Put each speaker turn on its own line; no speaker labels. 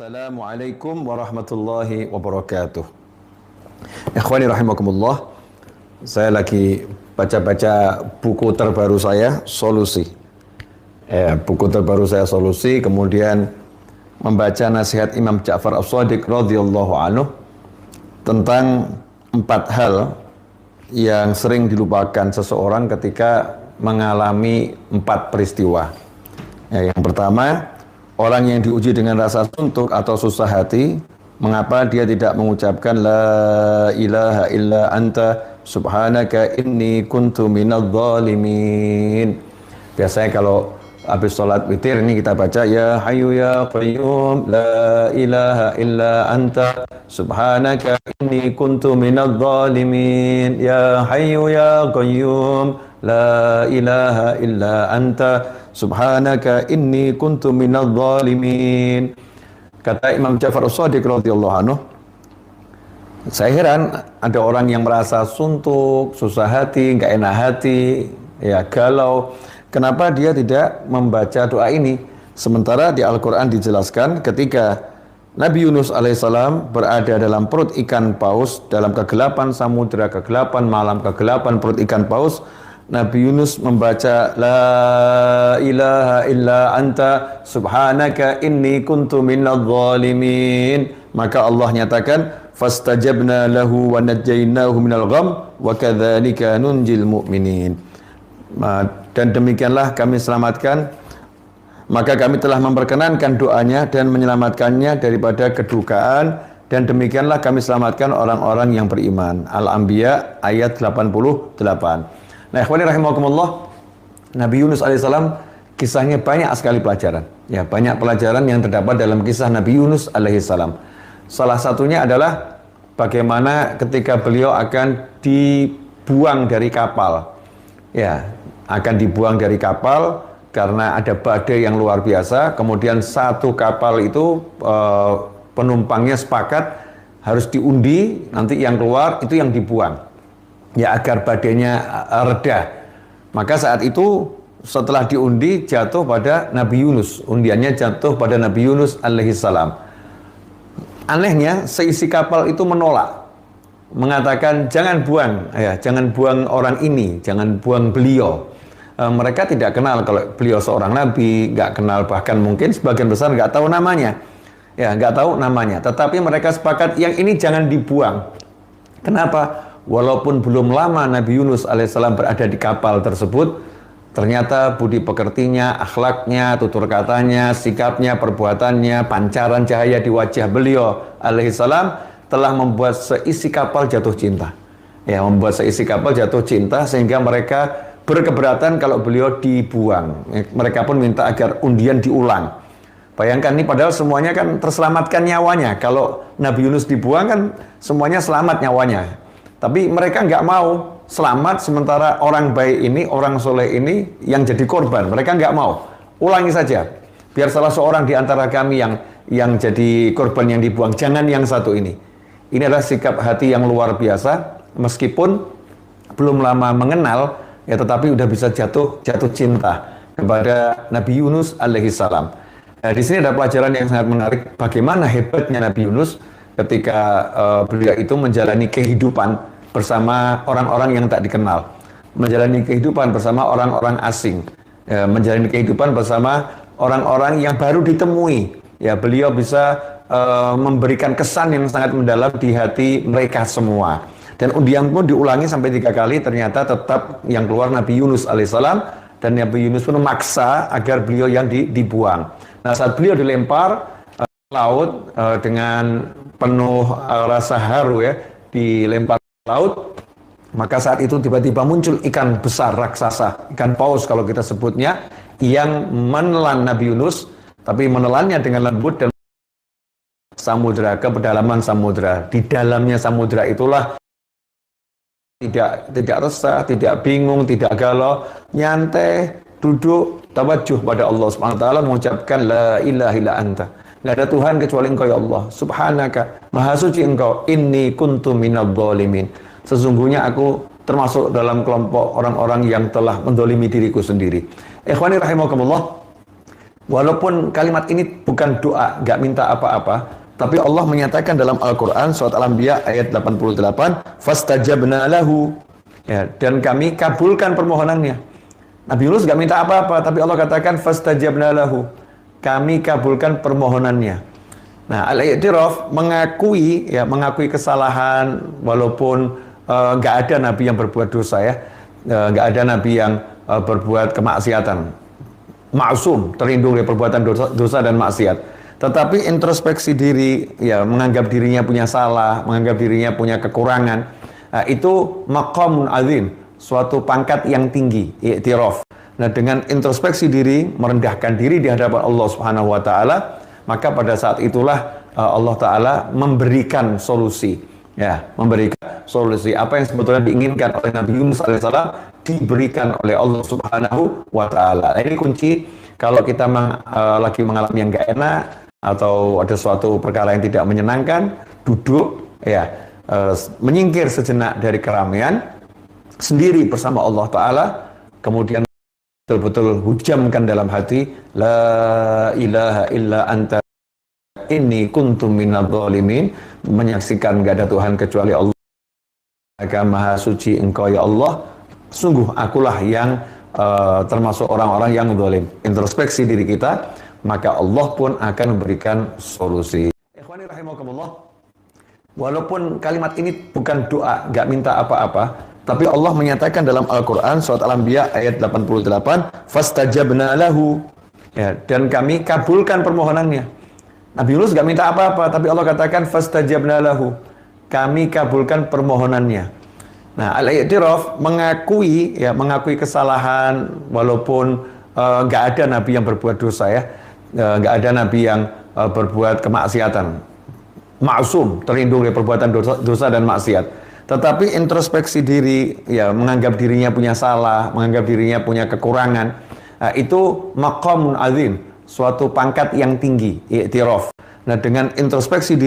Assalamualaikum warahmatullahi wabarakatuh. Ikhwani rahimakumullah. Saya lagi baca-baca buku terbaru saya, Solusi. Buku terbaru saya, Solusi. Kemudian membaca nasihat Imam Ja'far As-Shadiq radhiyallahu anhu tentang 4 hal yang sering dilupakan seseorang ketika mengalami 4 peristiwa. Yang pertama, orang yang diuji dengan rasa suntuk atau susah hati, mengapa dia tidak mengucapkan La ilaha illa anta subhanaka inni kuntu minadh dhalimin. Biasanya kalau habis sholat witir ini kita baca Ya Hayyu Ya Qayyum La ilaha illa anta subhanaka inni kuntu minadh dhalimin. Ya Hayyu Ya Qayyum La ilaha illa anta subhanaka inni kuntu minadh dhalimin. Kata Imam Ja'far As-Shadiq radhiyallahu anhu, saya heran ada orang yang merasa suntuk, susah hati, nggak enak hati, ya galau. Kenapa dia tidak membaca doa ini? Sementara di Al-Quran dijelaskan ketika Nabi Yunus alaihissalam berada dalam perut ikan paus, dalam kegelapan samudera, kegelapan malam, kegelapan perut ikan paus, Nabi Yunus membaca La ilaha illa anta subhanaka inni kuntu minadh dhalimin. Maka Allah nyatakan fastajabna lahu wa najjaynahu minal gham wa kadzalika nunjil mu'minin. Dan demikianlah kami selamatkan, maka kami telah memperkenankan doanya dan menyelamatkannya daripada kedukaan, dan demikianlah kami selamatkan orang-orang yang beriman. Al-Anbiya ayat 88. Nah, ikhwani rahimakumullah, Nabi Yunus alaihissalam kisahnya banyak sekali pelajaran. Ya, banyak pelajaran yang terdapat dalam kisah Nabi Yunus alaihissalam. Salah satunya adalah bagaimana ketika beliau akan dibuang dari kapal. Ya, akan dibuang dari kapal karena ada badai yang luar biasa. Kemudian satu kapal itu penumpangnya sepakat harus diundi, nanti yang keluar itu yang dibuang. Ya, agar badainya reda. Maka saat itu setelah diundi jatuh pada Nabi Yunus. Undiannya jatuh pada Nabi Yunus alaihissalam. Anehnya seisi kapal itu menolak, mengatakan jangan buang, ya, jangan buang orang ini, jangan buang beliau. Mereka tidak kenal kalau beliau seorang nabi, nggak kenal, bahkan mungkin sebagian besar nggak tahu namanya. Ya, nggak tahu namanya. Tetapi mereka sepakat yang ini jangan dibuang. Kenapa? Walaupun belum lama Nabi Yunus alaihissalam berada di kapal tersebut, ternyata budi pekertinya, akhlaknya, tutur katanya, sikapnya, perbuatannya, pancaran cahaya di wajah beliau alaihissalam telah membuat seisi kapal jatuh cinta. Ya, membuat seisi kapal jatuh cinta sehingga mereka berkeberatan kalau beliau dibuang. Mereka pun minta agar undian diulang. Bayangkan ini padahal semuanya kan terselamatkan nyawanya. Kalau Nabi Yunus dibuang kan semuanya selamat nyawanya. Tapi mereka nggak mau selamat sementara orang baik ini, orang soleh ini yang jadi korban. Mereka nggak mau. Ulangi saja. Biar salah seorang di antara kami yang jadi korban yang dibuang. Jangan yang satu ini. Ini adalah sikap hati yang luar biasa. Meskipun belum lama mengenal, ya tetapi udah bisa jatuh cinta kepada Nabi Yunus alaihissalam. Nah, di sini ada pelajaran yang sangat menarik. Bagaimana hebatnya Nabi Yunus ketika beliau itu menjalani kehidupan bersama orang-orang yang tak dikenal, menjalani kehidupan bersama orang-orang asing, ya, menjalani kehidupan bersama orang-orang yang baru ditemui. Ya, beliau bisa memberikan kesan yang sangat mendalam di hati mereka semua. Dan undian pun diulangi sampai 3 kali, ternyata tetap yang keluar Nabi Yunus alaihissalam, dan Nabi Yunus pun memaksa agar beliau yang dibuang. Nah, saat beliau dilempar laut dengan penuh rasa haru, ya, dilempar laut, maka saat itu tiba-tiba muncul ikan besar raksasa, ikan paus kalau kita sebutnya, yang menelan Nabi Yunus, tapi menelannya dengan lembut dan samudera, ke pedalaman samudera. Di dalamnya samudera itulah tidak resah, tidak bingung, tidak galau, nyantai, duduk, tawajuh pada Allah Subhanahu wa taala, mengucapkan la ilaha illa anta. Nggak ada Tuhan kecuali Engkau ya Allah. Subhanaka, maha suci Engkau. Inni kuntu minadh dhalimin. Sesungguhnya aku termasuk dalam kelompok orang-orang yang telah mendolimi diriku sendiri. Ikhwani rahimakumullah. Walaupun kalimat ini bukan doa, nggak minta apa-apa, tapi Allah menyatakan dalam Al-Quran surat Al-Anbiya ayat 88, fastajabna lahu, ya, dan kami kabulkan permohonannya. Nabi Yunus nggak minta apa-apa, tapi Allah katakan fastajabna lahu, kami kabulkan permohonannya. Nah, al-i'tiraf mengakui, ya, mengakui kesalahan, walaupun nggak ada nabi yang berbuat dosa, ya, nggak ada nabi yang berbuat kemaksiatan. Maksum, terlindung dari perbuatan dosa dan maksiat. Tetapi introspeksi diri, ya, menganggap dirinya punya salah, menganggap dirinya punya kekurangan, itu maqamun azim, suatu pangkat yang tinggi, i'tiraf. Nah, dengan introspeksi diri, merendahkan diri di hadapan Allah Subhanahu wa taala, maka pada saat itulah Allah taala memberikan solusi. Ya, memberikan solusi apa yang sebetulnya diinginkan oleh Nabi Yunus alaihissalam diberikan oleh Allah Subhanahu wa taala. Nah, ini kunci kalau kita lagi mengalami yang gak enak atau ada suatu perkara yang tidak menyenangkan, duduk, ya, menyingkir sejenak dari keramaian sendiri bersama Allah taala, kemudian betul-betul hujamkan dalam hati, la ilaha illa anta inni kuntu minadh dhalimin, menyaksikan gak ada Tuhan kecuali Allah, Maha Maha Suci Engkau ya Allah, sungguh akulah yang termasuk orang-orang yang zalim. Introspeksi diri kita, maka Allah pun akan memberikan solusi. Ikhwani rahimakumullah, walaupun kalimat ini bukan doa, gak minta apa-apa, tapi Allah menyatakan dalam Al-Quran surat Al-Anbiya ayat 88, fastajabna lahu, ya, dan kami kabulkan permohonannya. Nabi Yunus gak minta apa-apa, tapi Allah katakan fastajabna lahu, kami kabulkan permohonannya. Nah, al-i'tiraf mengakui, ya, mengakui kesalahan, walaupun nggak ada nabi yang berbuat dosa, ya, nggak ada nabi yang berbuat kemaksiatan. Maksum, terlindung dari perbuatan dosa dan maksiat. Tetapi introspeksi diri, ya, menganggap dirinya punya salah, menganggap dirinya punya kekurangan, itu maqamun azim, suatu pangkat yang tinggi, i'tiraf. Nah, dengan introspeksi diri